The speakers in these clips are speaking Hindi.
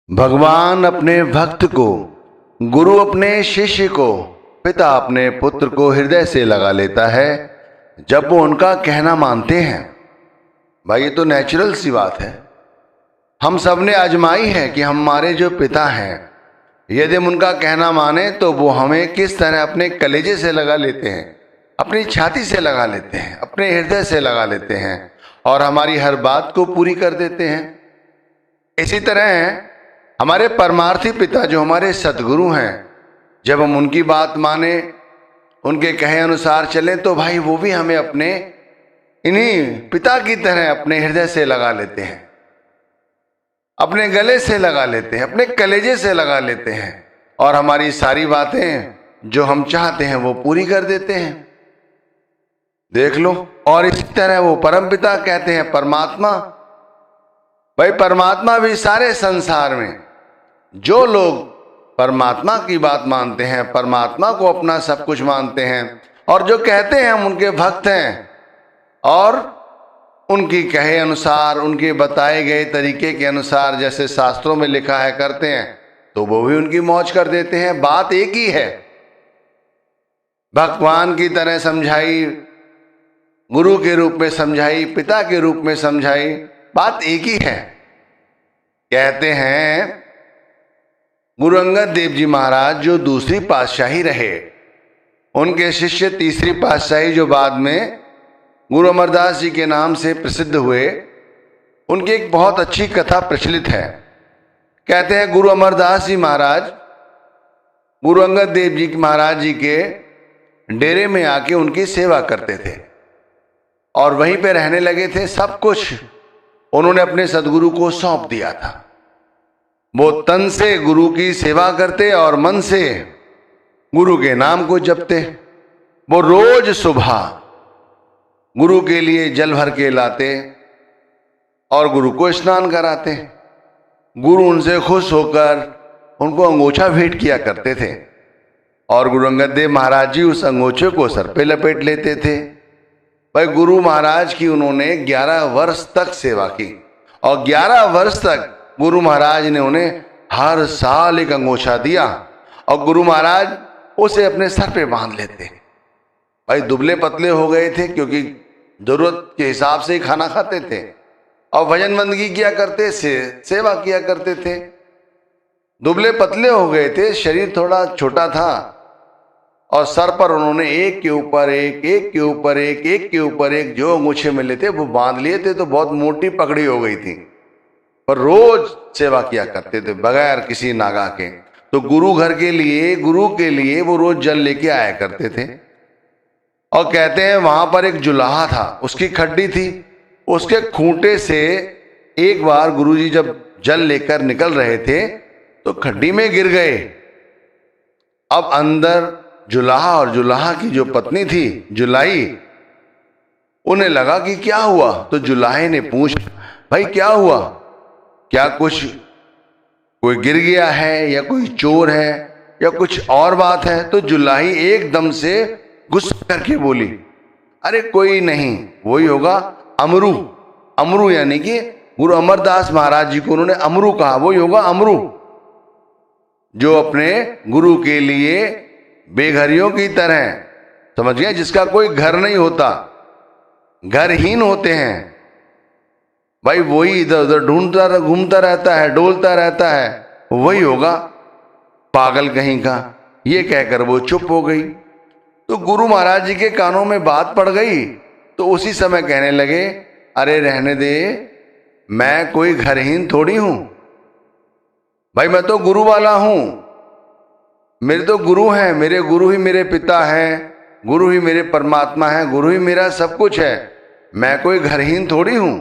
भगवान अपने भक्त को, गुरु अपने शिष्य को, पिता अपने पुत्र को हृदय से लगा लेता है जब वो उनका कहना मानते हैं। भाई ये तो नेचुरल सी बात है। हम सब ने आजमाई है कि हमारे जो पिता हैं यदि हम उनका कहना माने तो वो हमें किस तरह अपने कलेजे से लगा लेते हैं, अपनी छाती से लगा लेते हैं, अपने हृदय से लगा लेते हैं और हमारी हर बात को पूरी कर देते हैं। इसी तरह हमारे परमार्थी पिता जो हमारे सतगुरु हैं, जब हम उनकी बात माने, उनके कहे अनुसार चलें तो भाई वो भी हमें अपने इन्हीं पिता की तरह अपने हृदय से लगा लेते हैं, अपने गले से लगा लेते हैं, अपने कलेजे से लगा लेते हैं और हमारी सारी बातें जो हम चाहते हैं वो पूरी कर देते हैं। देख लो। और इसी तरह वो परम पिता कहते हैं परमात्मा। भाई परमात्मा भी सारे संसार में जो लोग परमात्मा की बात मानते हैं, परमात्मा को अपना सब कुछ मानते हैं और जो कहते हैं हम उनके भक्त हैं और उनकी कहे अनुसार, उनके बताए गए तरीके के अनुसार जैसे शास्त्रों में लिखा है करते हैं, तो वो भी उनकी मौज कर देते हैं। बात एक ही है, भगवान की तरह समझाई, गुरु के रूप में समझाई, पिता के रूप में समझाई, बात एक ही है। कहते हैं गुरु अंगद देव जी महाराज जो दूसरी पातशाही रहे, उनके शिष्य तीसरी पातशाही जो बाद में गुरु अमरदास जी के नाम से प्रसिद्ध हुए, उनकी एक बहुत अच्छी कथा प्रचलित है। कहते हैं गुरु अमरदास जी महाराज गुरु अंगद देव जी महाराज जी के डेरे में आके उनकी सेवा करते थे और वहीं पे रहने लगे थे। सब कुछ उन्होंने अपने सदगुरु को सौंप दिया था। वो तन से गुरु की सेवा करते और मन से गुरु के नाम को जपते। वो रोज सुबह गुरु के लिए जल भर के लाते और गुरु को स्नान कराते। गुरु उनसे खुश होकर उनको अंगोछा भेंट किया करते थे और गुरु अंगद देव महाराज जी उस अंगोछे को सर पे लपेट लेते थे। भाई गुरु महाराज की उन्होंने 11 वर्ष तक सेवा की और 11 वर्ष तक गुरु महाराज ने उन्हें हर साल एक अंगोछा दिया और गुरु महाराज उसे अपने सर पे बांध लेते। भाई दुबले पतले हो गए थे क्योंकि जरूरत के हिसाब से ही खाना खाते थे और भजन बंदगी किया करते, सेवा किया करते थे। दुबले पतले हो गए थे, शरीर थोड़ा छोटा था और सर पर उन्होंने एक के ऊपर एक, एक के ऊपर एक, एक के ऊपर एक जो अंगूछे मिले थे वो बांध लिए थे। तो बहुत मोटी पकड़ी हो गई थी, पर रोज सेवा किया करते थे बगैर किसी नागा के। तो गुरु घर के लिए, गुरु के लिए वो रोज जल लेके आया करते थे। और कहते हैं वहां पर एक जुलाहा था, उसकी खड्डी थी, उसके खूंटे से एक बार गुरुजी जब जल लेकर निकल रहे थे तो खड्डी में गिर गए। अब अंदर जुलाहा और जुलाहा की जो पत्नी थी जुलाई, उन्हें लगा कि क्या हुआ। तो जुलाहे ने पूछा भाई क्या हुआ, क्या कुछ कोई गिर गया है या कोई चोर है या कुछ और बात है। तो जुलाही एकदम से गुस्सा करके बोली अरे कोई नहीं, वही होगा अमरू। अमरू यानी कि गुरु अमरदास महाराज जी को उन्होंने अमरू कहा, वही होगा अमरू जो अपने गुरु के लिए बेघरियों की तरह, समझ गए, जिसका कोई घर नहीं होता, घरहीन होते हैं। भाई वही इधर उधर ढूंढता घूमता रहता है, डोलता रहता है, वही होगा पागल कहीं का। ये कहकर वो चुप हो गई। तो गुरु महाराज जी के कानों में बात पड़ गई तो उसी समय कहने लगे अरे रहने दे, मैं कोई घरहीन थोड़ी हूं भाई, मैं तो गुरु वाला हूं। मेरे तो गुरु हैं, मेरे गुरु ही मेरे पिता हैं, गुरु ही मेरे परमात्मा हैं, गुरु ही मेरा सब कुछ है, मैं कोई घरहीन थोड़ी हूं।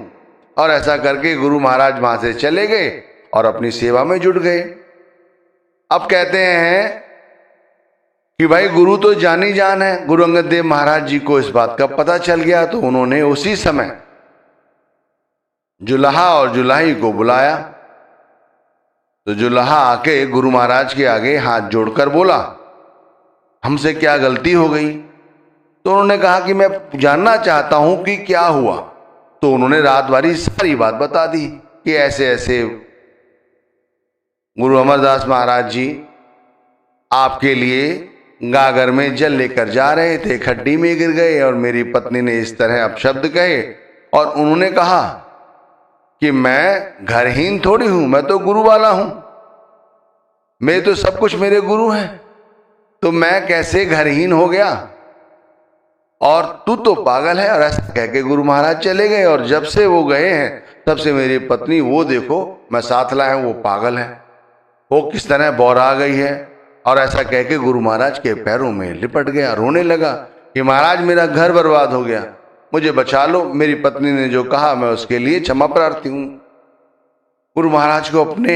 और ऐसा करके गुरु महाराज वहां से चले गए और अपनी सेवा में जुट गए। अब कहते हैं कि भाई गुरु तो जानी जान है। गुरु अंगद देव महाराज जी को इस बात का पता चल गया तो उन्होंने उसी समय जुलाहा और जुलाही को बुलाया। तो जुलाहा आके गुरु महाराज के आगे हाथ जोड़कर बोला हमसे क्या गलती हो गई। तो उन्होंने कहा कि मैं जानना चाहता हूं कि क्या हुआ। तो उन्होंने रात भरी सारी बात बता दी कि ऐसे ऐसे गुरु अमरदास महाराज जी आपके लिए गागर में जल लेकर जा रहे थे, खड्डी में गिर गए और मेरी पत्नी ने इस तरह अपशब्द कहे और उन्होंने कहा कि मैं घरहीन थोड़ी हूं, मैं तो गुरु वाला हूं, मैं तो सब कुछ मेरे गुरु हैं, तो मैं कैसे घरहीन हो गया और तू तो पागल है। और ऐसा कह के गुरु महाराज चले गए। और जब से वो गए हैं तब से मेरी पत्नी, वो देखो मैं साथ लाया हूं, वो पागल है, वो किस तरह बौरा गई है। और ऐसा कह के गुरु महाराज के पैरों में लिपट गया, रोने लगा कि महाराज मेरा घर बर्बाद हो गया, मुझे बचा लो। मेरी पत्नी ने जो कहा मैं उसके लिए क्षमा प्रार्थी हूं। गुरु महाराज को अपने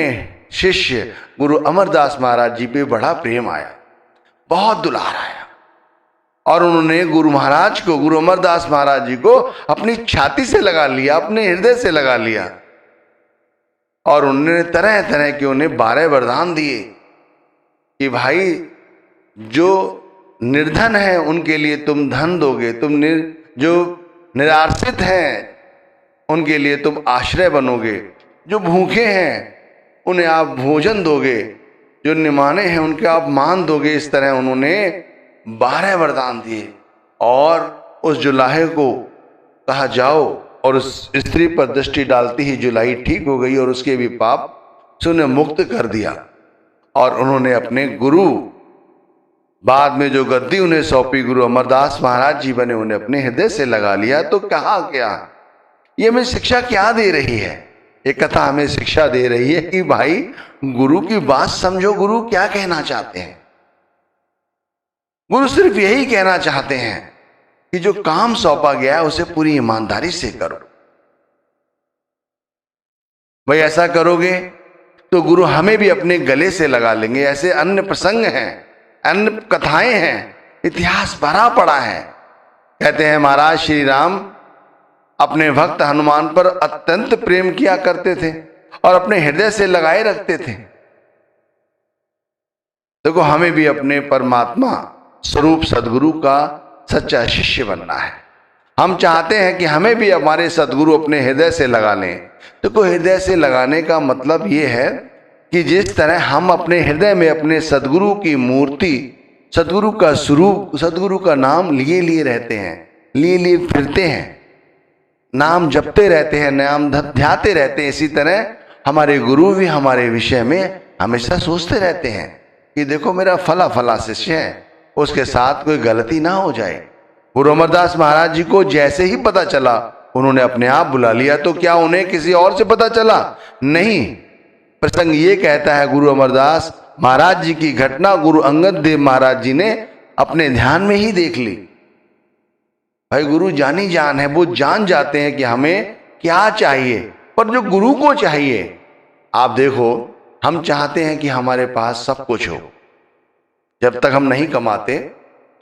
शिष्य गुरु अमरदास महाराज जी पे बड़ा प्रेम आया, बहुत दुलार आया और उन्होंने गुरु महाराज को, गुरु अमरदास महाराज जी को अपनी छाती से लगा लिया, अपने हृदय से लगा लिया और उन्होंने तरह तरह के उन्हें 12 वरदान दिए कि भाई जो निर्धन है उनके लिए तुम धन दोगे, तुम जो निराश्रित हैं उनके लिए तुम आश्रय बनोगे, जो भूखे हैं उन्हें आप भोजन दोगे, जो निमाने हैं उनके आप मान दोगे। इस तरह उन्होंने 12 वरदान दिए और उस जुलाहे को कहा जाओ, और उस स्त्री पर दृष्टि डालती ही जुलाही ठीक हो गई और उसके भी पाप से उन्हें मुक्त कर दिया। और उन्होंने अपने गुरु, बाद में जो गद्दी उन्हें सौंपी, गुरु अमरदास महाराज जी बने, उन्हें अपने हृदय से लगा लिया। तो कहा क्या, ये हमें शिक्षा क्या दे रही है? ये कथा हमें शिक्षा दे रही है कि भाई गुरु की बात समझो, गुरु क्या कहना चाहते हैं। गुरु सिर्फ यही कहना चाहते हैं कि जो काम सौंपा गया है उसे पूरी ईमानदारी से करो। भाई ऐसा करोगे तो गुरु हमें भी अपने गले से लगा लेंगे। ऐसे अन्य प्रसंग हैं, अन्य कथाएं हैं, इतिहास भरा पड़ा है। कहते हैं महाराज श्री राम अपने भक्त हनुमान पर अत्यंत प्रेम किया करते थे और अपने हृदय से लगाए रखते थे। देखो हमें भी अपने परमात्मा स्वरूप सदगुरु का सच्चा शिष्य बनना है। हम चाहते हैं कि हमें भी हमारे सदगुरु अपने हृदय से लगा लें। देखो हृदय से लगाने का मतलब ये है कि जिस तरह हम अपने हृदय में अपने सदगुरु की मूर्ति, सदगुरु का स्वरूप, सदगुरु का नाम लिए लिए रहते हैं, लिए लिए फिरते हैं, नाम जपते रहते हैं, नाम ध्याते रहते हैं, इसी तरह हमारे गुरु भी हमारे विषय में हमेशा सोचते रहते हैं कि देखो मेरा फला फला शिष्य है, उसके साथ कोई गलती ना हो जाए। गुरु अमरदास महाराज जी को जैसे ही पता चला उन्होंने अपने आप बुला लिया। तो क्या उन्हें किसी और से पता चला? नहीं। प्रसंग ये कहता है गुरु अमरदास महाराज जी की घटना गुरु अंगद देव महाराज जी ने अपने ध्यान में ही देख ली। भाई गुरु जानी जान है, वो जान जाते हैं कि हमें क्या चाहिए, पर जो गुरु को चाहिए, आप देखो हम चाहते हैं कि हमारे पास सब कुछ हो। जब तक हम नहीं कमाते,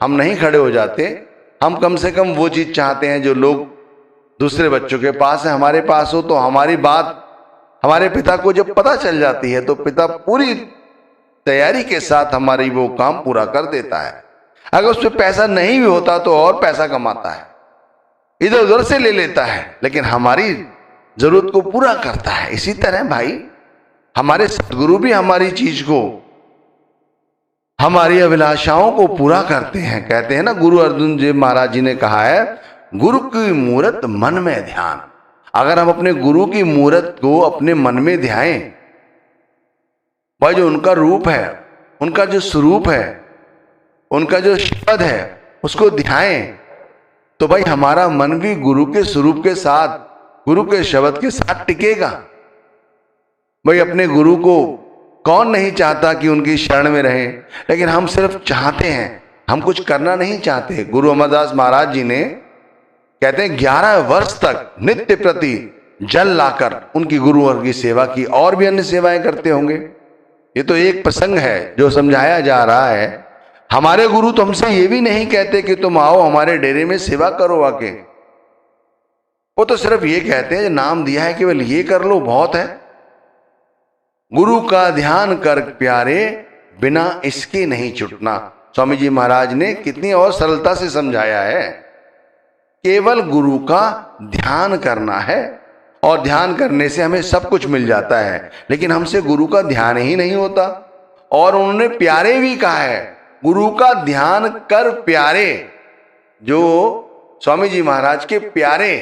हम नहीं खड़े हो जाते, हम कम से कम वो चीज चाहते हैं जो लोग दूसरे बच्चों के पास है, हमारे पास हो। तो हमारी बात हमारे पिता को जब पता चल जाती है तो पिता पूरी तैयारी के साथ हमारी वो काम पूरा कर देता है। अगर उस पर पैसा नहीं भी होता तो और पैसा कमाता है, इधर उधर से ले लेता है, लेकिन हमारी जरूरत को पूरा करता है। इसी तरह भाई हमारे सदगुरु भी हमारी चीज को, हमारी अभिलाषाओं को पूरा करते हैं। कहते हैं ना, गुरु अर्जुन देव महाराज जी ने कहा है, गुरु की मूरत मन में ध्यान। अगर हम अपने गुरु की मूरत को अपने मन में ध्याएं, भाई जो उनका रूप है, उनका जो स्वरूप है, उनका जो शब्द है, उसको ध्याएं, तो भाई हमारा मन भी गुरु के स्वरूप के साथ, गुरु के शब्द के साथ टिकेगा। भाई अपने गुरु को कौन नहीं चाहता कि उनकी शरण में रहे, लेकिन हम सिर्फ चाहते हैं, हम कुछ करना नहीं चाहते। गुरु अमरदास महाराज जी ने कहते हैं 11 वर्ष तक नित्य प्रति जल लाकर उनकी गुरुवर की सेवा की, और भी अन्य सेवाएं करते होंगे। ये तो एक प्रसंग है जो समझाया जा रहा है। हमारे गुरु तो हमसे ये भी नहीं कहते कि तुम आओ हमारे डेरे में सेवा करो आके। वो तो सिर्फ ये कहते हैं, नाम दिया है केवल ये कर लो, बहुत है। गुरु का ध्यान कर प्यारे, बिना इसके नहीं छुटना। स्वामी जी महाराज ने कितनी और सरलता से समझाया है। केवल गुरु का ध्यान करना है और ध्यान करने से हमें सब कुछ मिल जाता है, लेकिन हमसे गुरु का ध्यान ही नहीं होता। और उन्होंने प्यारे भी कहा है, गुरु का ध्यान कर प्यारे। जो स्वामी जी महाराज के प्यारे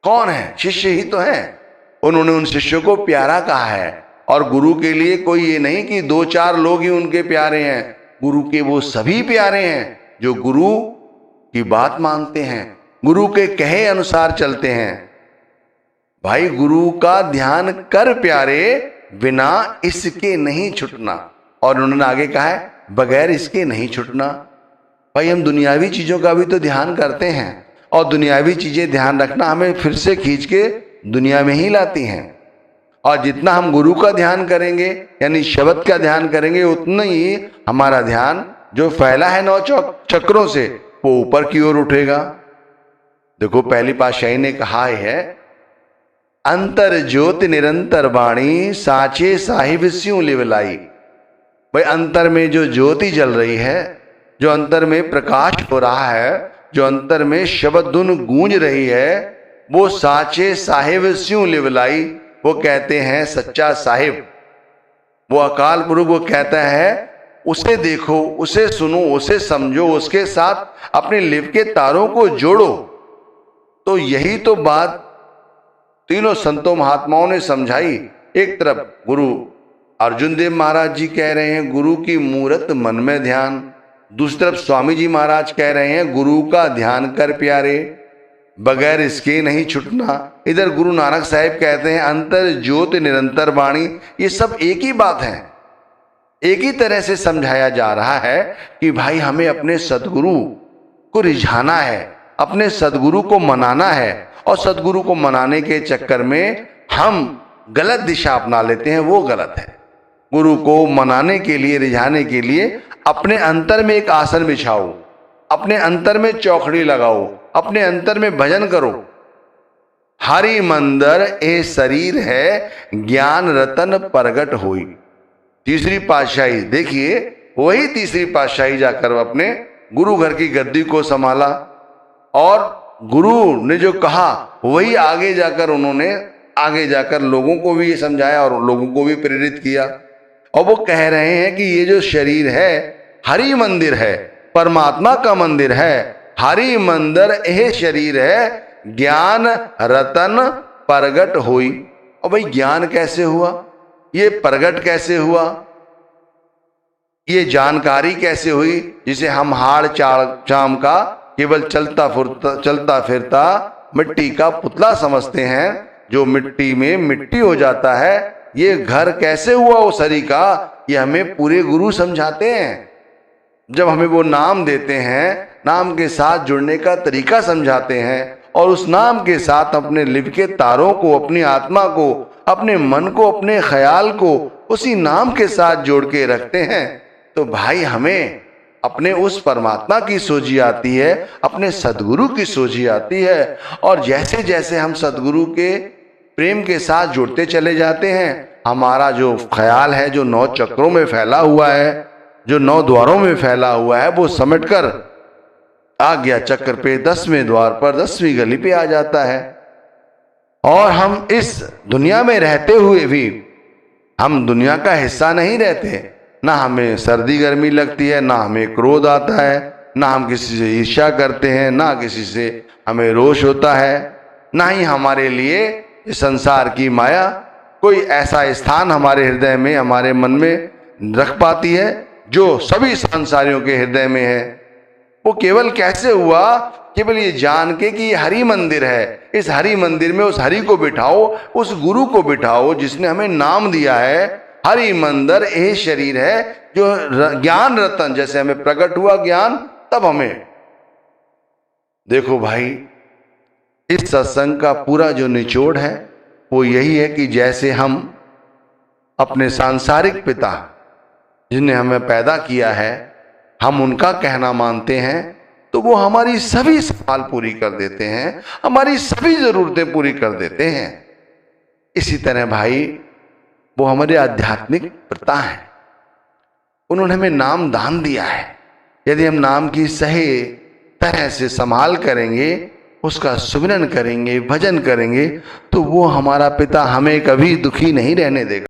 कौन है? शिष्य ही तो हैं। उन्होंने उन शिष्यों को प्यारा कहा है। और गुरु के लिए कोई ये नहीं कि 2-4 लोग ही उनके प्यारे हैं। गुरु के वो सभी प्यारे हैं जो गुरु की बात मानते हैं, गुरु के कहे अनुसार चलते हैं। भाई गुरु का ध्यान कर प्यारे, बिना इसके नहीं छुटना। और उन्होंने आगे कहा है, बगैर इसके नहीं छुटना। भाई हम दुनियावी चीजों का भी तो ध्यान करते हैं, और दुनियावी चीजें ध्यान रखना हमें फिर से खींच के दुनिया में ही लाती हैं। और जितना हम गुरु का ध्यान करेंगे, यानी शब्द का ध्यान करेंगे, उतना ही हमारा ध्यान जो फैला है 9 चक्रों से, वो ऊपर की ओर उठेगा। देखो पहली पातशाही ने कहा है, अंतर ज्योति निरंतर बाणी, साचे साहिब स्यों लिवलाई। भाई अंतर में जो ज्योति जल रही है, जो अंतर में प्रकाश हो रहा है, जो अंतर में शब्द धुन गूंज रही है, वो साचे साहिब स्यों लिवलाई। वो कहते हैं सच्चा साहिब, वो अकाल पुरुष, वो कहता है उसे देखो, उसे सुनो, उसे समझो, उसके साथ अपने लिव के तारों को जोड़ो। तो यही तो बात तीनों संतों महात्माओं ने समझाई। एक तरफ गुरु अर्जुन देव महाराज जी कह रहे हैं गुरु की मूरत मन में ध्यान, दूसरी तरफ स्वामी जी महाराज कह रहे हैं गुरु का ध्यान कर प्यारे, बगैर इसके नहीं छुटना। इधर गुरु नानक साहिब कहते हैं अंतर ज्योति निरंतर वाणी। ये सब एक ही बात है, एक ही तरह से समझाया जा रहा है कि भाई हमें अपने सदगुरु को रिझाना है, अपने सदगुरु को मनाना है। और सदगुरु को मनाने के चक्कर में हम गलत दिशा अपना लेते हैं, वो गलत है। गुरु को मनाने के लिए, रिझाने के लिए अपने अंतर में एक आसन बिछाओ, अपने अंतर में चौखड़ी लगाओ, अपने अंतर में भजन करो। हरि मंदर ए शरीर है, ज्ञान रतन प्रगट होई। तीसरी पातशाही देखिए, वही तीसरी पातशाही जाकर अपने गुरु घर की गद्दी को संभाला, और गुरु ने जो कहा वही आगे जाकर उन्होंने आगे जाकर लोगों को भी समझाया और लोगों को भी प्रेरित किया। और वो कह रहे हैं कि ये जो शरीर है हरि मंदिर है, परमात्मा का मंदिर है। हरि मंदिर यह शरीर है, ज्ञान रतन प्रगट होई। और भाई ज्ञान कैसे हुआ, ये प्रगट कैसे हुआ, ये जानकारी कैसे हुई, जिसे हम हाड़ चाम का केवल चलता फिरता मिट्टी का पुतला समझते हैं, जो मिट्टी में मिट्टी हो जाता है। ये घर कैसे हुआ उस हरि का, ये हमें पूरे गुरु समझाते हैं। जब हमें वो नाम देते हैं, नाम के साथ जुड़ने का तरीका समझाते हैं, और उस नाम के साथ अपने लिव के तारों को, अपनी आत्मा को, अपने मन को, अपने ख्याल को उसी नाम के साथ जोड़ के रखते हैं, तो भाई हमें अपने उस परमात्मा की सोझी आती है, अपने सदगुरु की सोझी आती है। और जैसे जैसे हम सदगुरु के प्रेम के साथ जुड़ते चले जाते हैं, हमारा जो ख्याल है, जो 9 चक्रों में फैला हुआ है, जो 9 द्वारों में फैला हुआ है, वो समेटकर आज्ञा चक्र पे 10वें द्वार पर 10वीं गली पे आ जाता है। और हम इस दुनिया में रहते हुए भी हम दुनिया का हिस्सा नहीं रहते। ना हमें सर्दी गर्मी लगती है, ना हमें क्रोध आता है, ना हम किसी से ईर्ष्या करते हैं, ना किसी से हमें रोष होता है, ना ही हमारे लिए इस संसार की माया कोई ऐसा स्थान हमारे हृदय में, हमारे मन में रख पाती है जो सभी संसारियों के हृदय में है। वो केवल कैसे हुआ, केवल ये जान के कि ये हरि मंदिर है, इस हरि मंदिर में उस हरि को बिठाओ, उस गुरु को बिठाओ जिसने हमें नाम दिया है। हरि मंदिर यह शरीर है जो ज्ञान रतन, जैसे हमें प्रकट हुआ ज्ञान, तब हमें देखो भाई, इस सत्संग का पूरा जो निचोड़ है वो यही है कि जैसे हम अपने सांसारिक पिता जिन्हें हमें पैदा किया है, हम उनका कहना मानते हैं, तो वो हमारी सभी सवाल पूरी कर देते हैं, हमारी सभी जरूरतें पूरी कर देते हैं। इसी तरह भाई वो हमारे आध्यात्मिक पिता हैं, उन्होंने हमें नाम दान दिया है। यदि हम नाम की सही तरह से संभाल करेंगे, उसका सुमिरन करेंगे, भजन करेंगे, तो वो हमारा पिता हमें कभी दुखी नहीं रहने देगा।